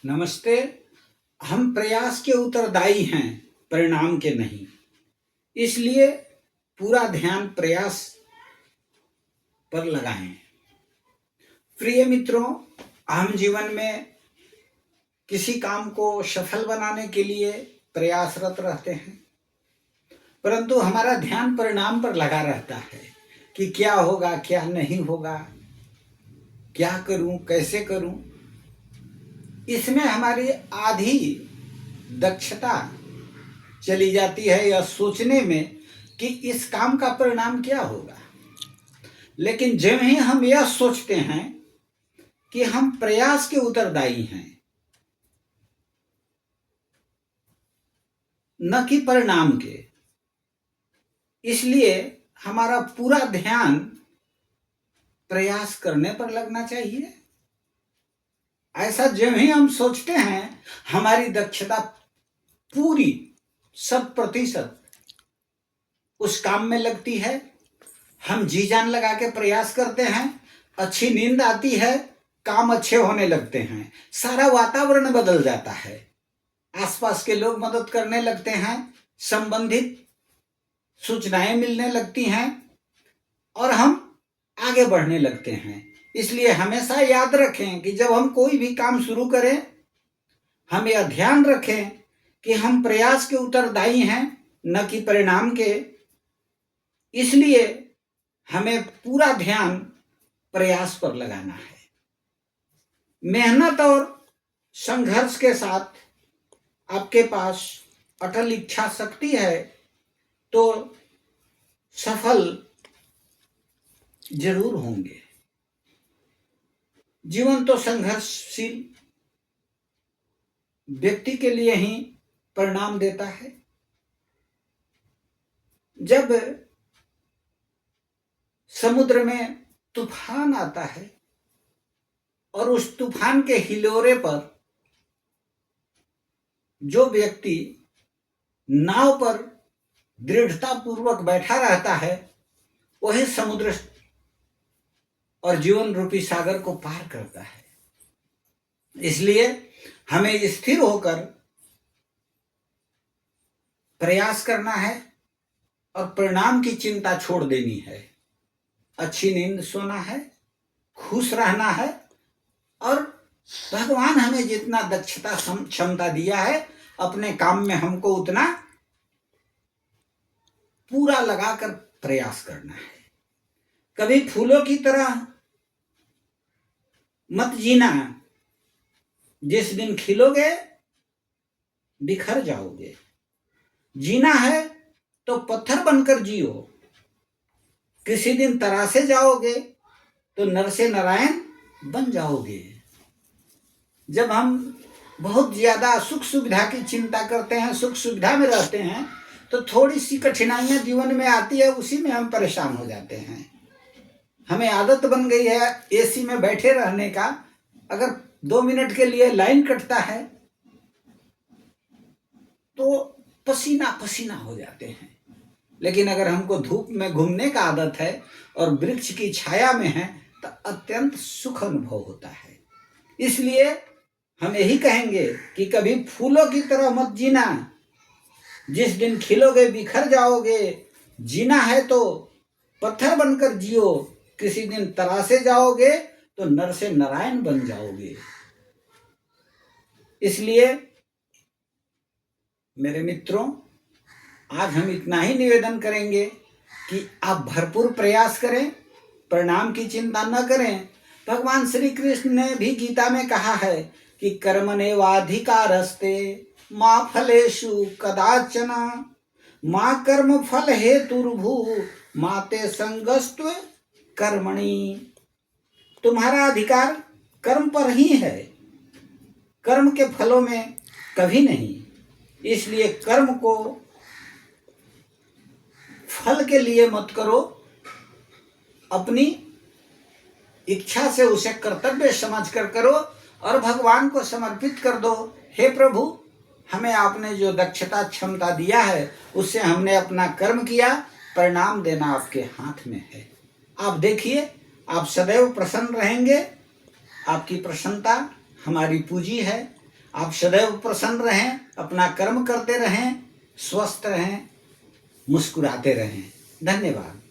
नमस्ते। हम प्रयास के उत्तरदायी हैं, परिणाम के नहीं। इसलिए पूरा ध्यान प्रयास पर लगाएं। प्रिय मित्रों, हम जीवन में किसी काम को सफल बनाने के लिए प्रयासरत रहते हैं, परंतु हमारा ध्यान परिणाम पर लगा रहता है कि क्या होगा, क्या नहीं होगा, क्या करूं, कैसे करूं। इसमें हमारी आधी दक्षता चली जाती है यह सोचने में कि इस काम का परिणाम क्या होगा। लेकिन जब ही हम यह सोचते हैं कि हम प्रयास के उत्तरदायी हैं, न कि परिणाम के, इसलिए हमारा पूरा ध्यान प्रयास करने पर लगना चाहिए। ऐसा जब ही हम सोचते हैं, हमारी दक्षता पूरी 100% उस काम में लगती है। हम जी जान लगा के प्रयास करते हैं, अच्छी नींद आती है, काम अच्छे होने लगते हैं, सारा वातावरण बदल जाता है, आसपास के लोग मदद करने लगते हैं, संबंधित सूचनाएं मिलने लगती हैं और हम आगे बढ़ने लगते हैं। इसलिए हमेशा याद रखें कि जब हम कोई भी काम शुरू करें, हम यह ध्यान रखें कि हम प्रयास के उत्तरदायी हैं, न कि परिणाम के। इसलिए हमें पूरा ध्यान प्रयास पर लगाना है। मेहनत और संघर्ष के साथ आपके पास अटल इच्छा शक्ति है तो सफल जरूर होंगे। जीवन तो संघर्षशील व्यक्ति के लिए ही परिणाम देता है। जब समुद्र में तूफान आता है और उस तूफान के हिलोरे पर जो व्यक्ति नाव पर दृढ़तापूर्वक बैठा रहता है, वही समुद्र और जीवन रूपी सागर को पार करता है। इसलिए हमें स्थिर होकर प्रयास करना है और परिणाम की चिंता छोड़ देनी है। अच्छी नींद सोना है, खुश रहना है और भगवान हमें जितना दक्षता क्षमता दिया है, अपने काम में हमको उतना पूरा लगाकर प्रयास करना है। कभी फूलों की तरह मत जीना, जिस दिन खिलोगे बिखर जाओगे। जीना है तो पत्थर बनकर जियो, किसी दिन तरासे जाओगे तो नर से नारायण बन जाओगे। जब हम बहुत ज्यादा सुख सुविधा की चिंता करते हैं, सुख सुविधा में रहते हैं, तो थोड़ी सी कठिनाइयां जीवन में आती है, उसी में हम परेशान हो जाते हैं। हमें आदत बन गई है एसी में बैठे रहने का, अगर 2 मिनट के लिए लाइन कटता है तो पसीना पसीना हो जाते हैं। लेकिन अगर हमको धूप में घूमने का आदत है और वृक्ष की छाया में है तो अत्यंत सुख अनुभव होता है। इसलिए हम यही कहेंगे कि कभी फूलों की तरह मत जीना, जिस दिन खिलोगे बिखर जाओगे। जीना है तो पत्थर बनकर जियो, किसी दिन तरासे जाओगे तो नर से नारायण बन जाओगे। इसलिए मेरे मित्रों, आज हम इतना ही निवेदन करेंगे कि आप भरपूर प्रयास करें, परिणाम की चिंता न करें। भगवान श्री कृष्ण ने भी गीता में कहा है कि कर्मण्येवाधिकारस्ते मा फलेषु कदाचन मा कर्म फल हेतुर्भू मा ते संगस्त्व कर्मणि। तुम्हारा अधिकार कर्म पर ही है, कर्म के फलों में कभी नहीं। इसलिए कर्म को फल के लिए मत करो, अपनी इच्छा से उसे कर्तव्य समझकर करो और भगवान को समर्पित कर दो। हे प्रभु, हमें आपने जो दक्षता क्षमता दिया है उससे हमने अपना कर्म किया, परिणाम देना आपके हाथ में है। आप देखिए, आप सदैव प्रसन्न रहेंगे। आपकी प्रसन्नता हमारी पूंजी है। आप सदैव प्रसन्न रहें, अपना कर्म करते रहें, स्वस्थ रहें, मुस्कुराते रहें। धन्यवाद।